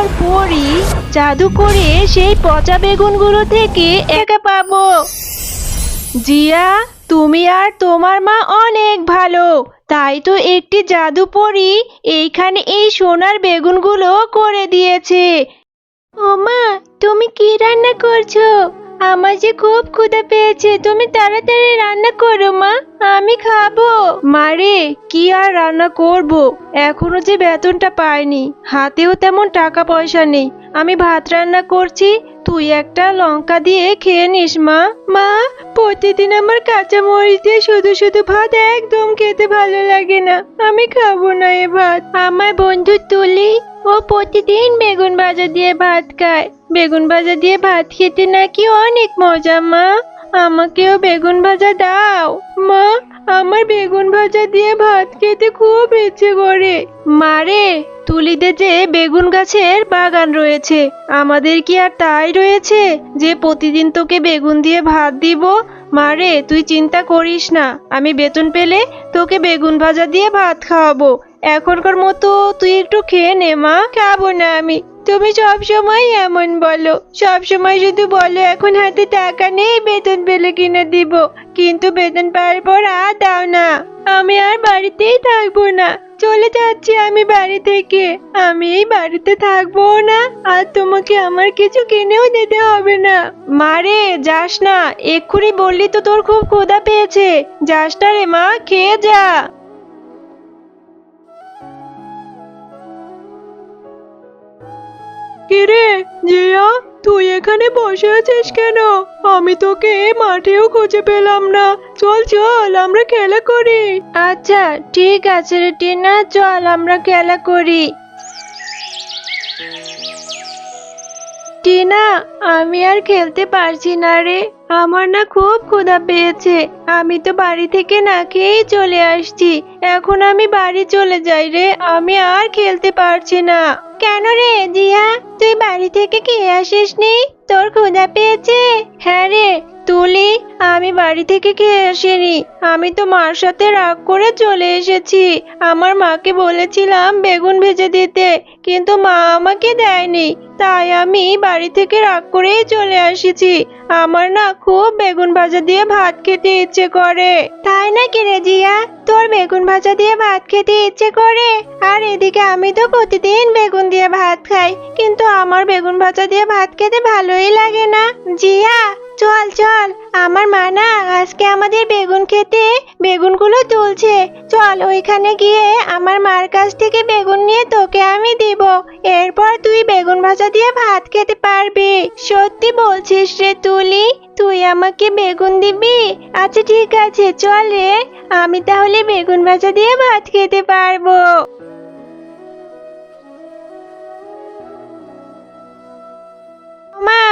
আর পরি জাদু করে সেই পচা বেগুনগুলো থেকে একা পাবো। জিয়া, তুমি আর তোমার মা অনেক ভালো, তাই তো একটি জাদু পরী এইখানে এই সোনার বেগুনগুলো করে দিয়েছে। ও মা, তুমি কি রান্না করছো? আমার যে খুব ক্ষুধা পেয়েছে, তুমি তাড়াতাড়ি রান্না করো মা, আমি খাবো। মারে, কি আর রান্না করব, এখনো যে বেতনটা পাইনি, হাতেও তেমন টাকা পয়সা নেই। আমি ভাত রান্না করছি, তুই একটা লঙ্কা দিয়ে খেয়ে নিস মা। মা, প্রতিদিন আমার কাঁচা মরিচ দিয়ে শুধু শুধু ভাত একদম খেতে ভালো লাগে না, আমি খাবো না এ ভাত। আমার বন্ধু তুলি, ও প্রতিদিন বেগুন ভাজা দিয়ে ভাত খায়। বেগুন ভাজা দিয়ে ভাত খেতে নাকি অনেক মজা মা, আমাকেও বেগুন ভাজা দাও। মা, আমার বেগুন ভাজা দিয়ে ভাত খেতে খুব ইচ্ছে করে। মারে, তুলিতে যে বেগুন গাছের বাগান রয়েছে, আমাদের কি আর তাই রয়েছে যে প্রতিদিন তোকে বেগুন দিয়ে ভাত দিব? মারে, তুই চিন্তা করিস না, আমি বেতন পেলে তোকে বেগুন ভাজা দিয়ে ভাত খাওয়াবো। এখনকার মতো তুই একটু খেয়ে নে মা। খাবো না আমি, তুমি সব সময় এমন বলো, সব সময় শুধু বলো এখন হাতে টাকা নেই, বেতন পেলে কিনে দিব, কিন্তু বেতন পাওয়ার পর আর দাও না। আমি আর বাড়িতেই থাকবো না, চলে যাচ্ছি আমি বাড়ি থেকে। আমি এই বাড়িতে থাকবো না, আর তোমাকে আমার কিছু কিনেও দিতে হবে না। মারে, যাস না, এক্ষুনি বললি তো তোর খুব ক্ষুধা পেয়েছে, যাস না রে মা, খেয়ে যা। কিরে জিয়া, তুই এখানে বসে আছিস কেন? আমি তোকে মাঠেও খুঁজে পেলাম না। চল চল, আমরা খেলা করি। আচ্ছা ঠিক আছে রে টিনা, চল আমরা খেলা করি। টিনা, আমি আর খেলতে পারছি না রে, আমার না খুব ক্ষুধা পেয়েছে। আমি তো বাড়ি থেকে না খেয়েই চলে আসছি, এখন আমি বাড়ি চলে যাই রে, আমি আর খেলতে পারছি না। কেন রে জিয়া, তুই বাড়ি থেকে খেয়ে আসিসনি? তোর ক্ষুধা পেয়েছে? হ্যাঁ রে তুলি, আমি বাড়ি থেকে খেয়ে আসিনি, আমি তো মার সাথে রাগ করে চলে এসেছি। আমার মাকে বলেছিলাম বেগুন ভেজে দিতে, কিন্তু মা আমাকে দেয়নি, তাই আমি বাড়ি থেকে রাগ করেই চলে এসেছি। আমার না খুব বেগুন ভাজা দিয়ে ভাত খেতে ইচ্ছে করে। তাই নাকি রে জিয়া, তোর বেগুন ভাজা দিয়ে ভাত খেতে ইচ্ছে করে? আর এদিকে আমি তো প্রতিদিন বেগুন দিয়ে ভাত খাই, কিন্তু আমার বেগুন ভাজা দিয়ে ভাত খেতে ভালোই লাগে না। জিয়া চল চল, আমার মা না আজকে আমাদের বেগুন খেতে বেগুনগুলো তুলছে, চল ওইখানে গিয়ে আমার মার কাছ থেকে বেগুন নিয়ে তোকে আমি দিব, এরপর তুই বেগুন ভাজা দিয়ে ভাত খেতে পারবি। সত্যি বলছিস রে তুলি, তুই আমাকে বেগুন দিবি? আচ্ছা ঠিক আছে, চল রে, আমি তাহলে বেগুন ভাজা দিয়ে ভাত খেতে পারবো। মা,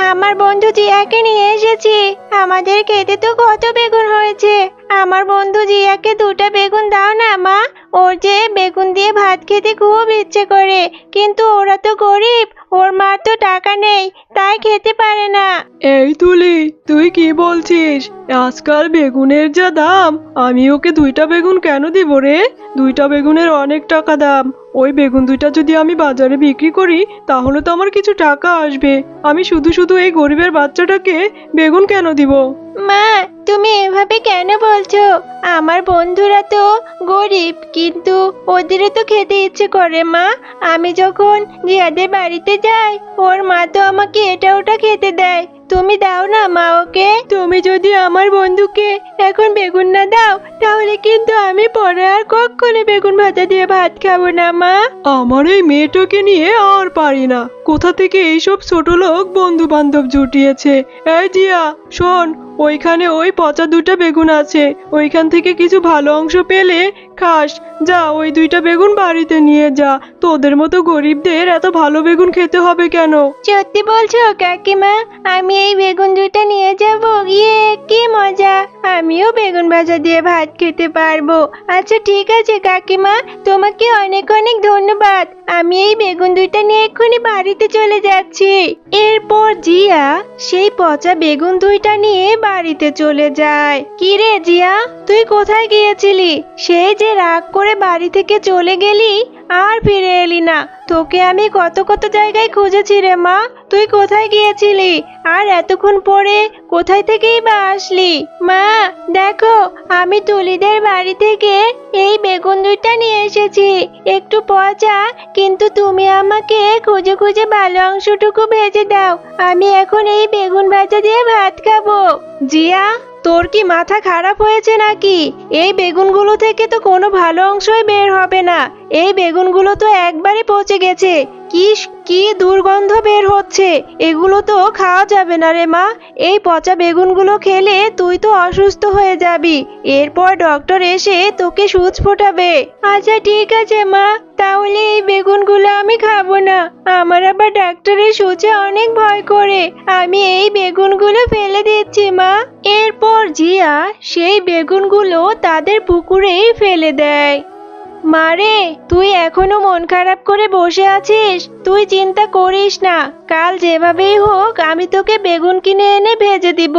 আমার বন্ধু জিয়াকে নিয়ে এসেছি, আমাদের খেতে তো কত বেগুন হয়েছে, আমার বন্ধু জিয়াকে দুটো বেগুন দাও না মা, ওর যে বেগুন দিয়ে ভাত খেতে খুব ইচ্ছে করে, কিন্তু ওরা তো গরিব, ওর মার তো টাকা নেই, তাই খেতে পারে না। এই তুলি, তুই কি বলছিস? আজকাল বেগুনের যা দাম, আমি ওকে দুইটা বেগুন কেন দিব রে? দুইটা বেগুনের অনেক টাকা দাম, ওই বেগুন দুইটা যদি আমি বাজারে বিক্রি করি তাহলে তো আমার কিছু টাকা আসবে। আমি শুধু শুধু এই গরিবের বাচ্চাটাকে বেগুন কেন দিব? মা, তুমি এভাবে কেন বলছো? আমার বন্ধুরা তো গরিব, কিন্তু ওদেরও তো খেতে ইচ্ছে করে মা। আমি যখন জিয়াদের বাড়িতে যাই, ওর মা তো আমাকে এটা ওটা খেতে দেয়, তুমি দাও না মা ওকে। তুমি যদি আমার বন্ধুকে এখন বেগুন না দাও, তাহলে কিন্তু আমি পরে আর কখনো বেগুন ভাজা দিয়ে ভাত খাবো না মা। আমার এই মেয়েটাকে নিয়ে আর পারি না, কোথা থেকে এইসব ছোট লোক বন্ধু বান্ধব জুটিয়েছে। এই জিয়া শোন, ওইখানে ওই পচা দুটা বেগুন আছে, ওইখান থেকে কিছু ভালো অংশ পেলে খাস, যা ওই দুইটা বেগুন বাড়িতে নিয়ে যা, তোদের মতো গরিবদের এত ভালো বেগুন খেতে হবে কেন? সত্যি বলছো কাকিমা? আমি এই বেগুন দুটো নিয়ে যাব, ইয়ে কি মজা, আমিও বেগুন ভাজা দিয়ে ভাত খেতে পারবো। আচ্ছা ঠিক আছে কাকিমা, তোমাকে অনেক অনেক ধন্যবাদ, আমি এই বেগুন দুইটা নিয়ে এক্ষুনি বাড়িতে চলে যাচ্ছি। এরপর জিয়া সেই পচা বেগুন দুইটা নিয়ে বাড়িতে চলে যায়। কি রে জিয়া, তুই কোথায় গিয়েছিলি? সেই যে রাগ করে বাড়ি থেকে চলে গেলি, আর ফিরে এলি না। তোকে আমি কত কত জায়গায় খুঁজেছি রে মা। তুই কোথায় গিয়েছিলি? আর এতক্ষণ পরে কোথায় থেকেই বা আসলি? মা, দেখো, আমি তুলিদের বাড়ি থেকে এই বেগুন দুইটা নিয়ে এসেছি। একটু পচা, কিন্তু তুমি আমাকে খুঁজে খুঁজে ভালো অংশটুকু ভেজে দাও। আমি এখন এই বেগুন ভাজা দিয়ে ভাত খাবো। জিয়া, তোর কি মাথা খারাপ হয়েছে নাকি? এই বেগুনগুলো থেকে তো কোনো ভালো অংশই বের হবে না। এই বেগুনগুলো তো একবারে পচে গেছে। কি কি দুর্গন্ধ বের হচ্ছে! এগুলো তো খাওয়া যাবে না রে মা। এই পচা বেগুনগুলো খেলে তুই তো অসুস্থ হয়ে যাবি। এরপর ডক্টর এসে তোকে সুচ ফোটাবে। আচ্ছা ঠিক আছে মা, তাহলে এই বেগুনগুলো আমি খাবো না। আমার আবার ডাক্তারের সুচে অনেক ভয় করে। আমি এই বেগুনগুলো ফেলে দিচ্ছি মা। এরপর জিয়া সেই বেগুনগুলো তাদের পুকুরেই ফেলে দেয়। মারে, তুই এখনো মন খারাপ করে বসে আছিস? তুই চিন্তা করিস না, কাল যেভাবেই হোক আমি তোকে বেগুন কিনে এনে ভেজে দিব।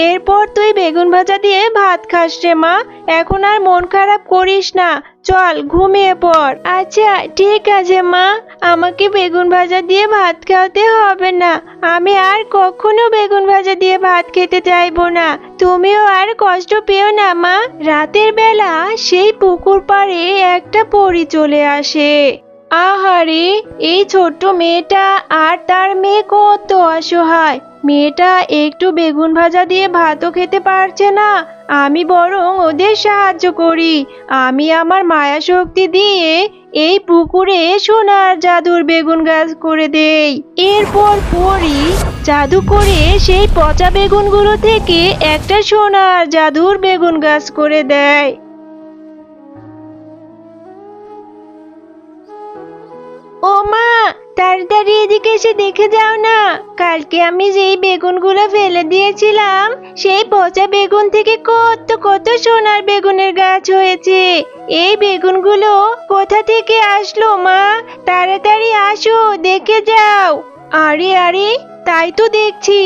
এরপর তুই বেগুন ভাজা দিয়ে ভাত খাস রে মা। এখন আর মন খারাপ করিস না, চল ঘুমিয়ে পড়। আচ্ছা ঠিক আছে মা, আমাকে বেগুন ভাজা দিয়ে ভাত খাওয়াতে হবে না। আমি আর কখনো বেগুন ভাজা দিয়ে ভাত খেতে চাইবো না। তুমিও আর কষ্ট পেও না মা। রাতের বেলা সেই পুকুর পাড়ে একটা পরী চলে আসে। আহারে, এই ছোট্ট মেয়েটা আর তার মেয়ে কত অসহায়। মেয়েটা একটু বেগুন ভাজা দিয়ে ভাতও খেতে পারছে না। আমি বরং ওদের সাহায্য করি। আমি আমার মায়া শক্তি দিয়ে এই পুকুরে সোনার জাদুর বেগুন গাছ করে দেই। এরপর পরী জাদু করে সেই পচা বেগুনগুলো থেকে একটা সোনার জাদুর বেগুন গাছ করে দেয়। ও মা, তাড়াতাড়ি এদিকে এসে দেখে যাও না। কালকে আমি যেই বেগুনগুলো ফেলে দিয়েছিলাম, সেই পচা বেগুন থেকে কত কত সোনার বেগুনের গাছ হয়েছে। এই বেগুনগুলো কোথা থেকে আসলো মা? তাড়াতাড়ি আসো, দেখে যাও। আরে আরে, তাই তো দেখছি।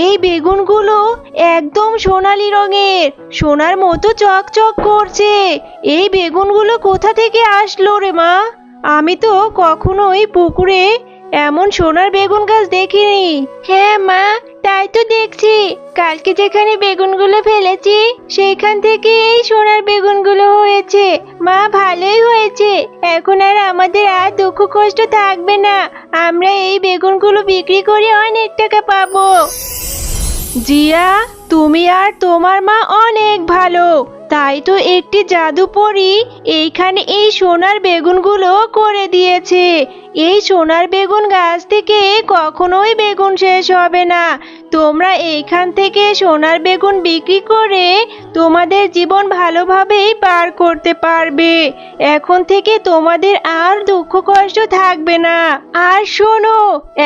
এই বেগুনগুলো একদম সোনালী রঙের, সোনার মতো চকচক করছে। এই বেগুনগুলো কোথা থেকে আসলো রে মা? আমি তো কখনোই পুকুরে এমন সোনার বেগুন গাছ দেখিনি। হ্যাঁ মা, তাই তো দেখছি। কালকে যেখানে বেগুনগুলো ফেলেছি সেইখান থেকে এই সোনার বেগুনগুলো হয়েছে। মা, ভালোই হয়েছে। এখন আর আমাদের আর দুঃখ কষ্ট থাকবে না। আমরা এই বেগুনগুলো বিক্রি করে অনেক টাকা পাবো। জিয়া, তুমি আর তোমার মা অনেক ভালো। তাই তো একটি জাদু পরী এইখানে এই সোনার বেগুনগুলো করে দিয়েছে। এই সোনার বেগুন গাছ থেকে কখনোই বেগুন শেষ হবে না। তোমরা এইখান থেকে সোনার বেগুন বিক্রি করে তোমাদের জীবন ভালোভাবেই পার করতে পারবে। এখন থেকে তোমাদের আর দুঃখ কষ্ট থাকবে না। আর শোনো,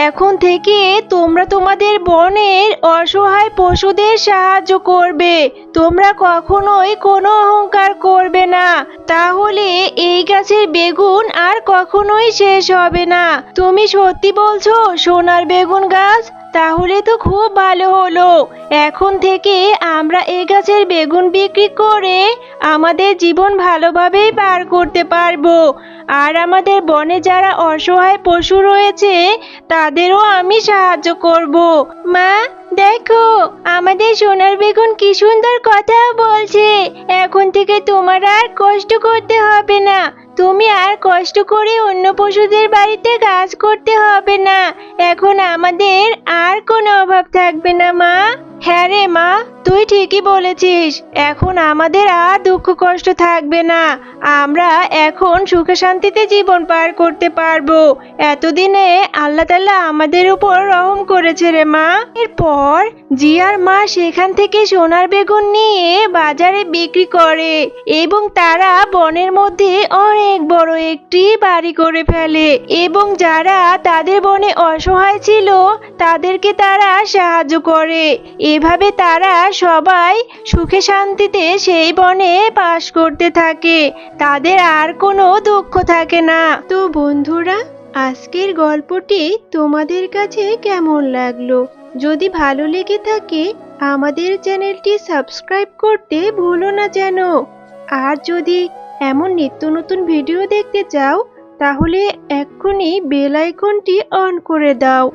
এখন থেকে তোমরা তোমাদের বনের অসহায় পশুদের সাহায্য করবে। তোমরা কখনোই কোনো অহংকার করবে না। তাহলে এই গাছের বেগুন আর কখনোই শেষ হবে না। তুমি সত্যি বলছো সোনার বেগুন গাছ? তাহলে তো খুব ভালো হলো। এখন থেকে আমরা এই গাছের বেগুন বিক্রি করে আমাদের জীবন ভালোভাবেই পার করতে পারবো। আর আমাদের বনে যারা অসহায় পশু রয়েছে তাদেরও আমি সাহায্য করব। মা, দেখো, আমাদের সোনার বেগুন কি সুন্দর কথা বলছে। এখন থেকে তোমার আর কষ্ট করতে হবে না। তুমি আর কষ্ট করে অন্য পশুদের বাড়িতে কাজ করতে হবে না। এখন আমাদের আর কোনো অভাব থাকবে না মা। হ্যাঁ রে মা, তুই ঠিকই বলেছিস। এখন আমাদের আর দুঃখ কষ্ট থাকবে না। আমরা এখন সুখে শান্তিতে জীবন পার করতে পারবো। এতদিনে আল্লাহ তাআলা আমাদের উপর রহম করেছে রে মা। এরপর জিয়ার মা সেখান থেকে সোনার বেগুন নিয়ে বাজারে বিক্রি করে এবং তারা বনের মধ্যে অনেক বড় একটি বাড়ি করে ফেলে এবং যারা তাদের বনে অসহায় ছিল তাদেরকে তারা সাহায্য করে। এভাবে তারা সবাই সুখে শান্তিতে সেই বনে বাস করতে থাকে। তাদের আর কোনো দুঃখ থাকে না। তো বন্ধুরা, আজকের গল্পটি তোমাদের কাছে কেমন লাগলো? যদি ভালো লেগে থাকে আমাদের চ্যানেলটি সাবস্ক্রাইব করতে ভুলো না যেন। আর যদি এমন নিত্য নতুন ভিডিও দেখতে চাও তাহলে এক্ষুনি বেল আইকনটি অন করে দাও।